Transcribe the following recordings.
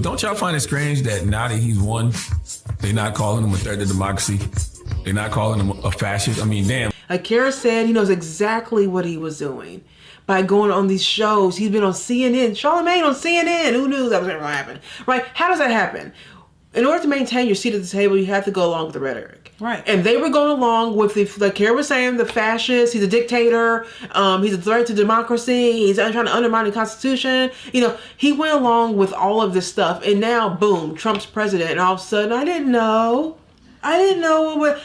don't y'all find it strange that now that he's won, they're not calling him a threat to democracy? They're not calling him a fascist? I mean, damn. Like Kara said, he knows exactly what he was doing by going on these shows. He's been on CNN, Charlamagne on CNN. Who knew that was ever going to happen? Right? How does that happen? In order to maintain your seat at the table, you have to go along with the rhetoric. Right. And they were going along with the, like Kara was saying, the fascist, he's a dictator, he's a threat to democracy, he's trying to undermine the Constitution. You know, he went along with all of this stuff, and now, boom, Trump's president, and all of a sudden, I didn't know what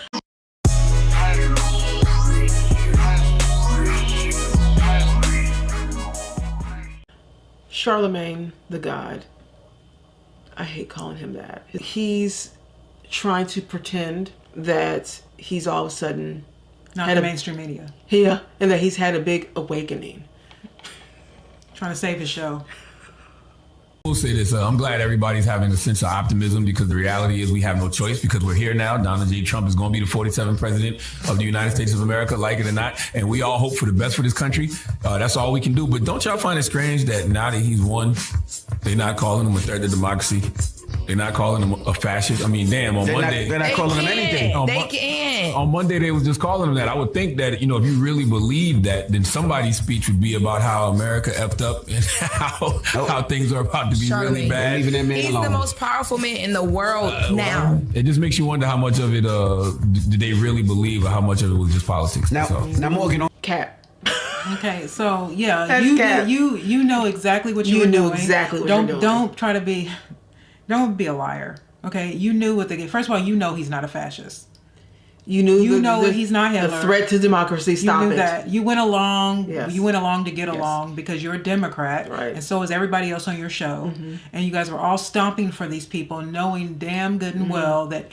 Charlamagne the God. I hate calling him that. He's trying to pretend that he's all of a sudden not the mainstream media. Yeah, and that he's had a big awakening. Trying to save his show. I will say this, I'm glad everybody's having a sense of optimism, because the reality is we have no choice, because we're here now. Donald J. Trump is going to be the 47th president of the United States of America, like it or not, and we all hope for the best for this country. That's all we can do. But don't y'all find it strange that now that he's won, they're not calling him a threat to democracy? They're not calling him a fascist? I mean, damn, on Monday... They're not calling him anything. On Monday, they was just calling him that. I would think that, you know, if you really believe that, then somebody's speech would be about how America effed up and how things are about to be really bad. He's the most powerful man in the world now. It just makes you wonder how much of it did they really believe, or how much of it was just politics. Now Morgan... Cap. Okay, so yeah, That's you know exactly what you were knew doing. Exactly what you're doing. Don't be a liar. Okay, you knew what first of all, you know he's not a fascist. You knew he's not Hitler. The threat to democracy. Stop it. You knew that. You went along. Yes. You went along to get along because you're a Democrat, right? And so is everybody else on your show. Mm-hmm. And you guys were all stomping for these people, knowing damn good and well that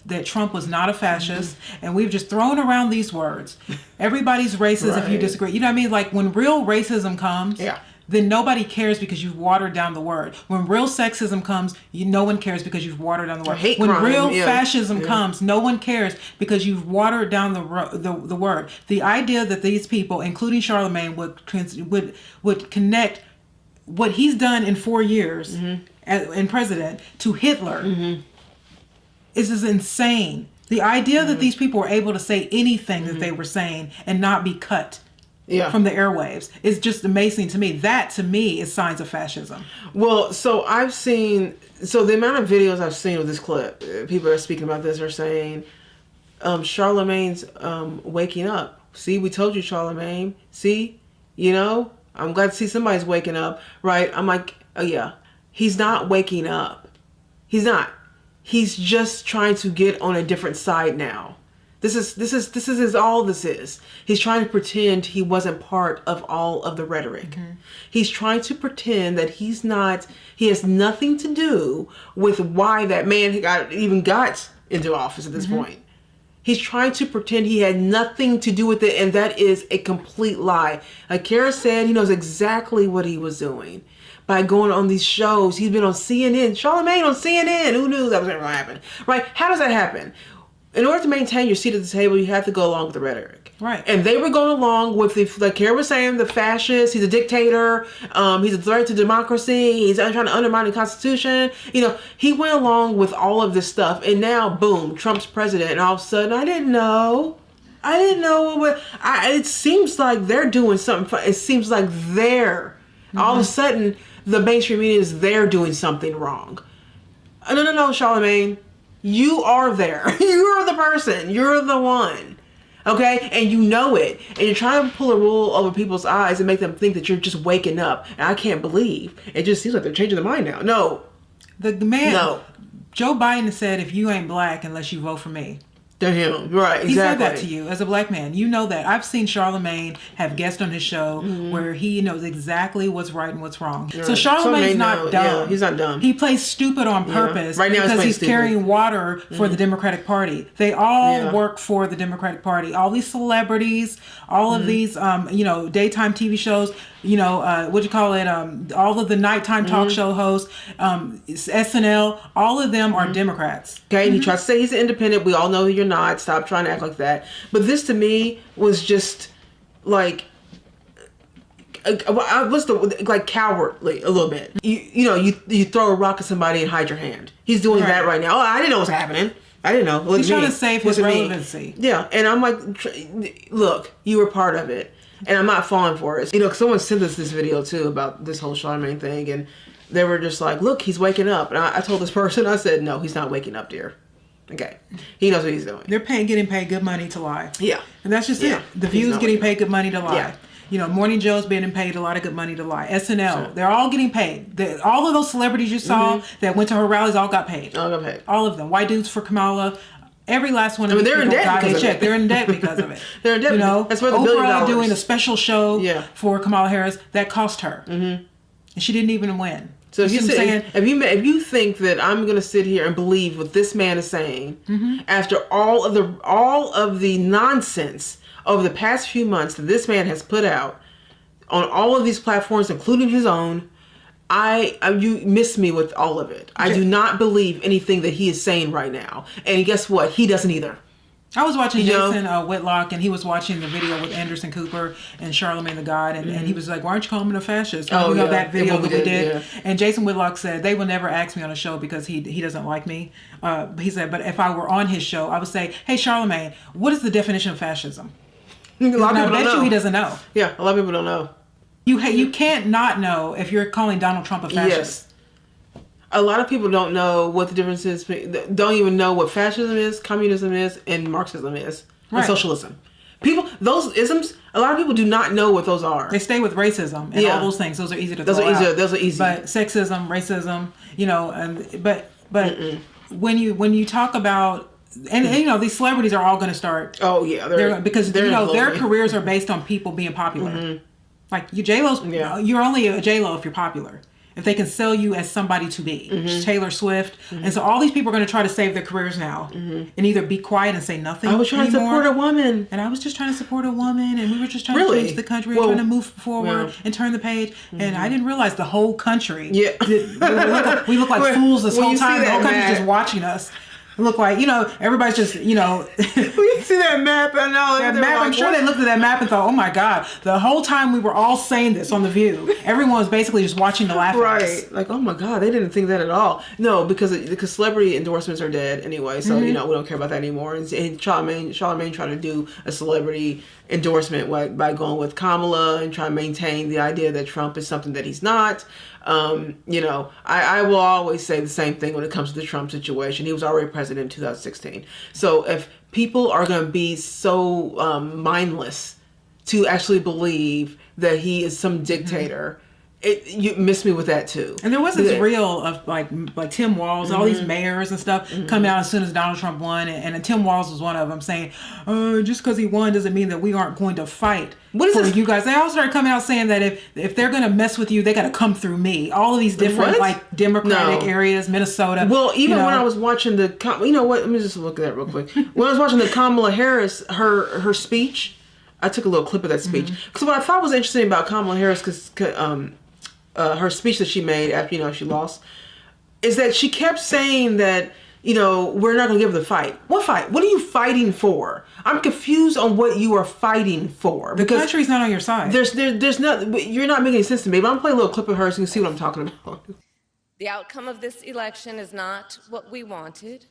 that Trump was not a fascist. Mm-hmm. And we've just thrown around these words. Everybody's racist if you disagree. You know what I mean? Like when real racism comes. Yeah. Then nobody cares because you've watered down the word. When real sexism comes, no one cares because you've watered down the word. Hate when crime, real fascism comes, no one cares because you've watered down the word. The idea that these people, including Charlamagne, would connect what he's done in 4 years in president to Hitler is just insane. The idea that these people were able to say anything that they were saying and not be cut. From the airwaves. It's just amazing to me. That, to me, is signs of fascism. Well, so the amount of videos I've seen of this clip, people are speaking about this, are saying, Charlamagne's waking up. See, we told you, Charlamagne. See, I'm glad to see somebody's waking up, right? I'm like, oh yeah, he's not waking up. He's not. He's just trying to get on a different side now. This is all this is. He's trying to pretend he wasn't part of all of the rhetoric. Mm-hmm. He's trying to pretend that he has nothing to do with why that man even got into office at this point. He's trying to pretend he had nothing to do with it, and that is a complete lie. Like Kara said, he knows exactly what he was doing by going on these shows. He's been on CNN, Charlamagne on CNN. Who knew that was ever going to happen? Right? How does that happen? In order to maintain your seat at the table, you have to go along with the rhetoric. Right. And they were going along with like Kara was saying, the fascist, he's a dictator, he's a threat to democracy, he's trying to undermine the Constitution. He went along with all of this stuff, and now, boom, Trump's president, and all of a sudden, I didn't know. It seems like they're doing something. It seems like all of a sudden, the mainstream media is doing something wrong. No, Charlamagne. You are there. You're the person. You're the one. Okay? And you know it. And you're trying to pull a wool over people's eyes and make them think that you're just waking up. And I can't believe. It just seems like they're changing their mind now. No. The man. No. Joe Biden said, if you ain't black unless you vote for me. To him. Right, exactly. He said that to you as a black man. You know that. I've seen Charlamagne have guests on his show where he knows exactly what's right and what's wrong. Right. So Charlamagne's not dumb. Yeah, he's not dumb. He plays stupid on purpose right now because he's carrying water for the Democratic Party. They all work for the Democratic Party. All these celebrities, all of these, daytime TV shows, all of the nighttime talk show hosts, SNL, all of them are Democrats. Okay, and he tries to say he's an independent. We all know you're not. Stop trying to act like that. But this to me was just like, what's the like cowardly a little bit. You throw a rock at somebody and hide your hand. He's doing that right now. Oh, I didn't know what's happening. I didn't know. He's trying to save his relevancy. Yeah, and I'm like, look, you were part of it, and I'm not falling for it. Someone sent us this video too about this whole Charlamagne thing, and they were just like, look, he's waking up. And I told this person, I said, no, he's not waking up, dear. Okay, he knows what he's doing. They're getting paid good money to lie. Yeah, and that's just it. The View's getting paid good money to lie. Yeah. Morning Joe's getting paid a lot of good money to lie. SNL, they're all getting paid. All of those celebrities you saw that went to her rallies all got paid. All got paid. All of them. White dudes for Kamala. Every last one of these people got a check. They're in debt because of it. They're in debt. That's where the $1 billion. Oprah doing a special show for Kamala Harris that cost her, and she didn't even win. So if you think that I'm going to sit here and believe what this man is saying after all of the nonsense over the past few months that this man has put out on all of these platforms, including his own, you miss me with all of it. I do not believe anything that he is saying right now. And guess what? He doesn't either. I was watching Jason Whitlock, and he was watching the video with Anderson Cooper and Charlamagne the God, and he was like, "Why aren't you calling him a fascist?" That video that we did. Yeah. And Jason Whitlock said they will never ask me on a show because he doesn't like me. He said, but if I were on his show, I would say, "Hey, Charlamagne, what is the definition of fascism?" A lot of people don't know. He doesn't know. Yeah, a lot of people don't know. You can't not know if you're calling Donald Trump a fascist. Yes. A lot of people don't know what the difference is. Don't even know what fascism is, communism is, and Marxism is, and socialism. Those isms. A lot of people do not know what those are. They stay with racism and all those things. Those are easy to throw out. Those are easy. But sexism, racism, but when you talk about and these celebrities are all going to start. Oh yeah, because their careers are based on people being popular. Like J-Lo's, you're only a J-Lo if you're popular. If they can sell you as somebody to be. Taylor Swift. And so all these people are going to try to save their careers now and either be quiet and say nothing. I was trying to support a woman. And I was just trying to support a woman, and we were just trying to change the country, trying to move forward and turn the page. And I didn't realize the whole country. Yeah. We look like fools this whole time. The whole country's just watching us. Look like, everybody's just, When you see that map, I know. I'm sure they looked at that map and thought, oh my God, the whole time we were all saying this on The View, everyone was basically just watching to laugh at us. Right. Like, oh my God, they didn't think that at all. No, because celebrity endorsements are dead anyway, so, we don't care about that anymore. And Charlamagne tried to do a celebrity endorsement by going with Kamala and trying to maintain the idea that Trump is something that he's not. I will always say the same thing when it comes to the Trump situation. He was already president in 2016. So if people are going to be so mindless to actually believe that he is some dictator, you miss me with that too. And there was this reel of like Tim Walz, all these mayors and stuff coming out as soon as Donald Trump won, and Tim Walz was one of them saying, just because he won doesn't mean that we aren't going to fight for you guys. They all started coming out saying that if they're going to mess with you, they got to come through me. All of these different Democratic areas, Minnesota. Well, even when I was watching let me just look at that real quick. When I was watching the Kamala Harris, her speech, I took a little clip of that speech. Because what I thought was interesting about Kamala Harris, because her speech that she made after she lost, is that she kept saying that we're not going to give her the fight. What fight? What are you fighting for? I'm confused on what you are fighting for. The country's not on your side. There's not. You're not making sense to me. But I'm gonna play a little clip of hers so you can see what I'm talking about. The outcome of this election is not what we wanted,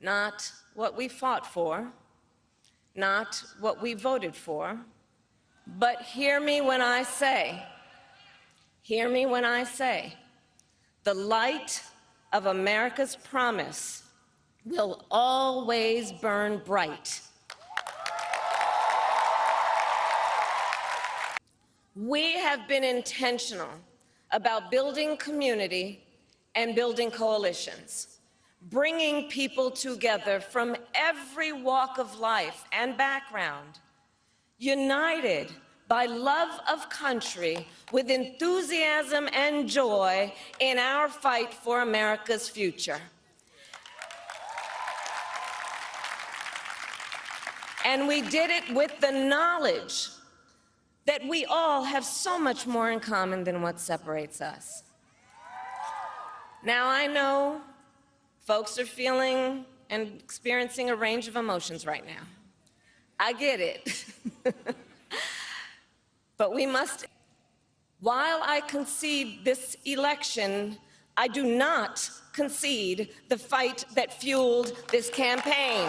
not what we fought for, not what we voted for. But hear me when I say. Hear me when I say, the light of America's promise will always burn bright. We have been intentional about building community and building coalitions, bringing people together from every walk of life and background, united by love of country, with enthusiasm and joy in our fight for America's future. And we did it with the knowledge that we all have so much more in common than what separates us. Now, I know folks are feeling and experiencing a range of emotions right now. I get it. But we must While I concede this election, I do not concede the fight that fueled this campaign.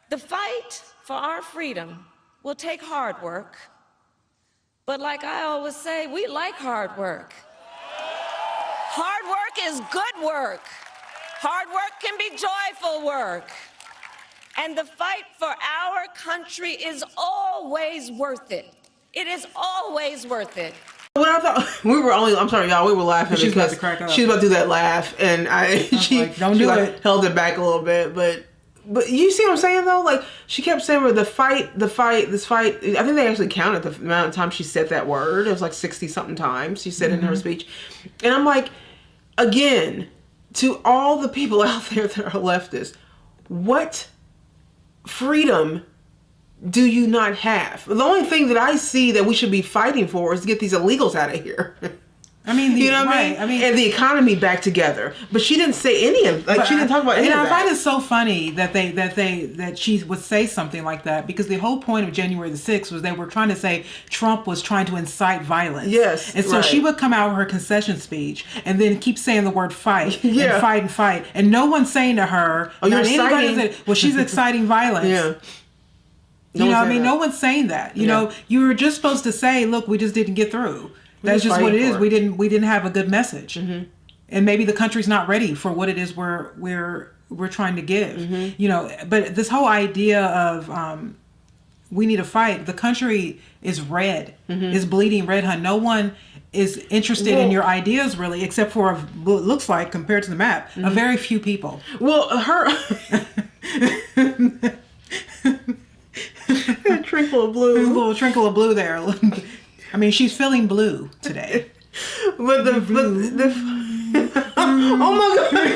The fight for our freedom will take hard work, but like I always say, we like hard work. Hard work is good work. Hard work can be joyful work. And the fight for our country is always worth it. It is always worth it. When I thought I'm sorry, y'all, we were laughing She's about because to crack up. she was about to do that laugh, and she like, don't do it. Held it back a little bit, but you see what I'm saying though? Like she kept saying, "Well, this fight." I think they actually counted the amount of times she said that word. It was like 60 something times she said it in her speech, and I'm like, again, to all the people out there that are leftists, what freedom do you not have? The only thing that I see that we should be fighting for is to get these illegals out of here. I mean, you know what I mean? And the economy back together. But she didn't say any of she didn't talk about any of that. I find it so funny that she would say something like that, because the whole point of January the 6th was they were trying to say Trump was trying to incite violence. Yes. And so she would come out with her concession speech and then keep saying the word fight and fight and fight. And no one's saying to her, you're inciting. well, she's exciting violence. Yeah. You know what I mean? No one's saying that. You know, you were just supposed to say, look, we just didn't get through. That's just what it is. We didn't have a good message, and maybe the country's not ready for what it is we're trying to give. You know, but this whole idea of we need to fight. The country is red, is bleeding red, hun. No one is interested in your ideas really, except for what it looks like compared to the map, a very few people. Well, her a trinkle of blue, a little trinkle of blue there. I mean, she's feeling blue today. But oh my God.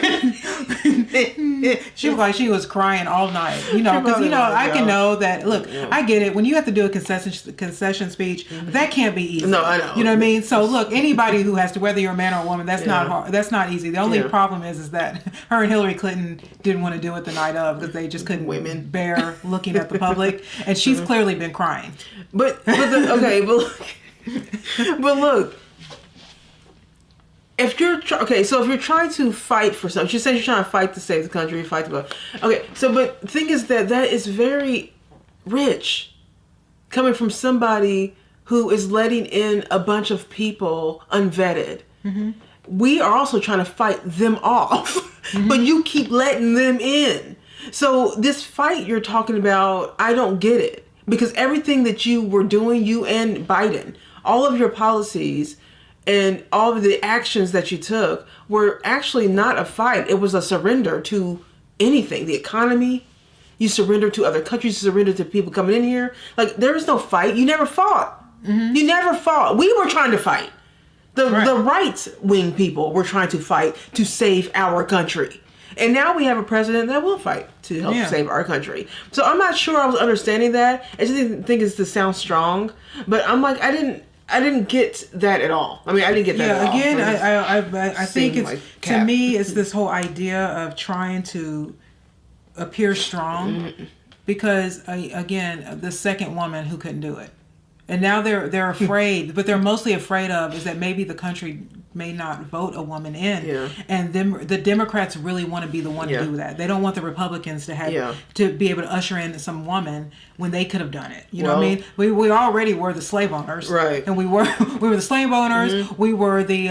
She was like she was crying all night. You know, because I can know that. Look, I get it. When you have to do a concession speech, that can't be easy. No, I know. You know what I mean? So look, anybody who has to, whether you're a man or a woman, that's not hard. That's not easy. The only problem is that her and Hillary Clinton didn't want to do it the night of because they just couldn't bear looking at the public, and she's clearly been crying. But look. If you're so if you're trying to fight for something, she says you're trying to fight to save the country, fight to vote. Okay, so but the thing is that is very rich, coming from somebody who is letting in a bunch of people unvetted. We are also trying to fight them off, but you keep letting them in. So this fight you're talking about, I don't get it, because everything that you were doing, you and Biden, all of your policies and all of the actions that you took were actually not a fight. It was a surrender to anything. The economy, you surrender to other countries, you surrender to people coming in here. Like, there is no fight. You never fought. You never fought. We were trying to fight. The right-wing people were trying to fight to save our country. And now we have a president that will fight to help save our country. So I'm not sure I was understanding that. I just didn't think it's to sound strong. But I'm like, I didn't get that at all. I mean, I didn't get that at all. Again, I think it's, like, to me, it's this whole idea of trying to appear strong, because, again, the second woman who couldn't do it. And now they're afraid, but they're mostly afraid of is that maybe the country may not vote a woman in, and the Democrats really want to be the one to do that. They don't want the Republicans to have to be able to usher in some woman when they could have done it. You know what I mean? We already were the slave owners, right? And we were the slave owners. We were the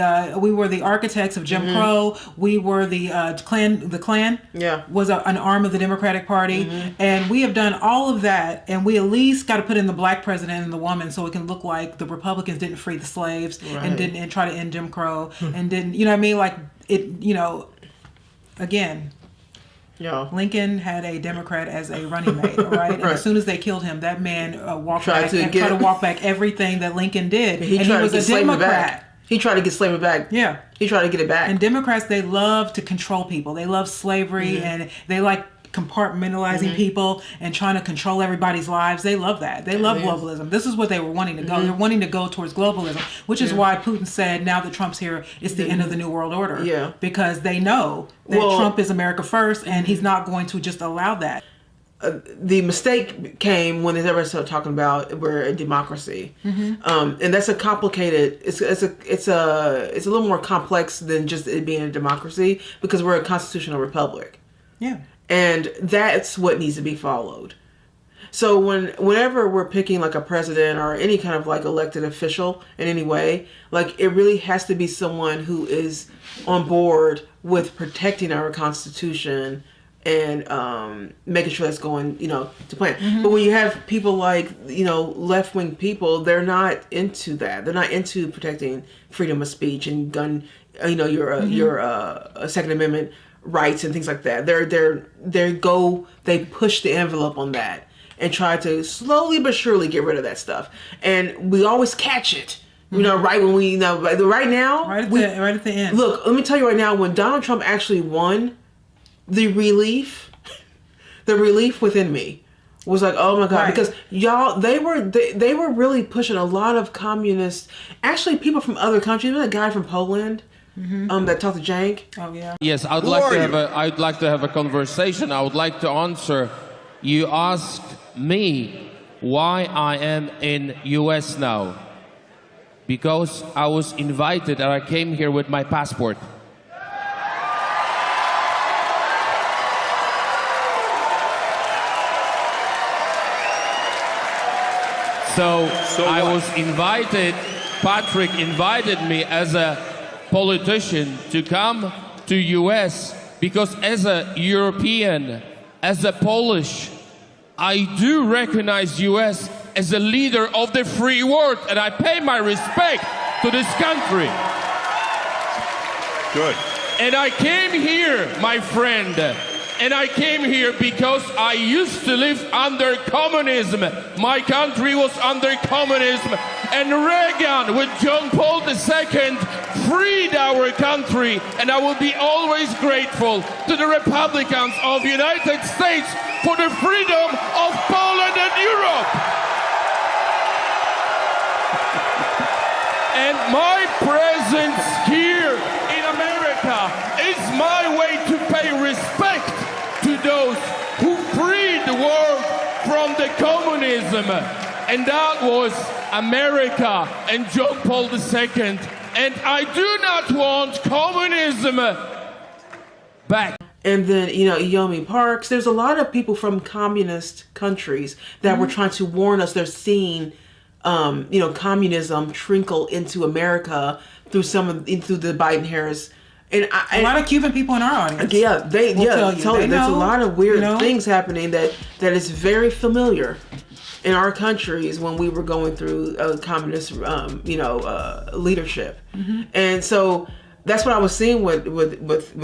architects of Jim Crow. We were the Klan. The Klan was an arm of the Democratic Party, and we have done all of that. And we at least got to put in the black president and the woman, so it can look like the Republicans didn't free the slaves and try to end Jim Crow and didn't, you know what I mean? Like it, you know, again. Lincoln had a Democrat as a running mate, all right? And as soon as they killed him, that man tried to walk back everything that Lincoln did. And he was a Democrat. He tried to get slavery back. Yeah. He tried to get it back. And Democrats, they love to control people. They love slavery, and they like compartmentalizing people and trying to control everybody's lives. They love that. They love globalism. This is what they were wanting to go. They're wanting to go towards globalism, which is why Putin said, now that Trump's here, it's the end of the New World Order. Yeah. Because they know that Trump is America first, and he's not going to just allow that. the mistake came when they ever started talking about we're a democracy, and that's a complicated. It's a little more complex than just it being a democracy because we're a constitutional republic. Yeah, and that's what needs to be followed. So whenever we're picking like a president or any kind of like elected official in any way, like it really has to be someone who is on board with protecting our Constitution and making sure that's going, to plan. But when you have people like, left-wing people, they're not into that. They're not into protecting freedom of speech and gun, your Second Amendment rights and things like that. They push the envelope on that and try to slowly but surely get rid of that stuff. And we always catch it. Right when we right now. Right at the end. Look, let me tell you right now, when Donald Trump actually won, the relief within me was like, oh my God, right. because y'all, they were really pushing a lot of communists, actually people from other countries. There's a guy from Poland that talked to Jank. Oh yeah. Yes, I'd like to have a conversation. I would like to answer. You asked me why I am in US now. Because I was invited and I came here with my passport. So I was invited, Patrick invited me as a politician to come to US because as a European, as a Polish, I do recognize US as a leader of the free world and I pay my respect to this country. Good. And I came here, my friend, and I came here because I used to live under communism. My country was under communism. And Reagan, with John Paul II, freed our country. And I will be always grateful to the Republicans of the United States for the freedom of Poland and Europe. And my presence here in America is my way to pay respect to those who freed the world from the communism. And that was America and John Paul II. And I do not want communism back. And then, Yomi Parks, there's a lot of people from communist countries that were trying to warn us they're seeing communism trickle into America through the Biden-Harris. And a lot of Cuban people in our audience. Yeah, there's a lot of weird things happening that is very familiar in our countries when we were going through communist, leadership. And so that's what I was seeing with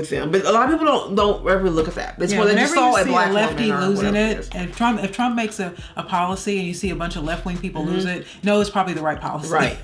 them. But a lot of people don't ever look at that. That's what they just saw a black lefty woman losing it. And if Trump makes a policy and you see a bunch of left-wing people lose it, no, it's probably the right policy. Right.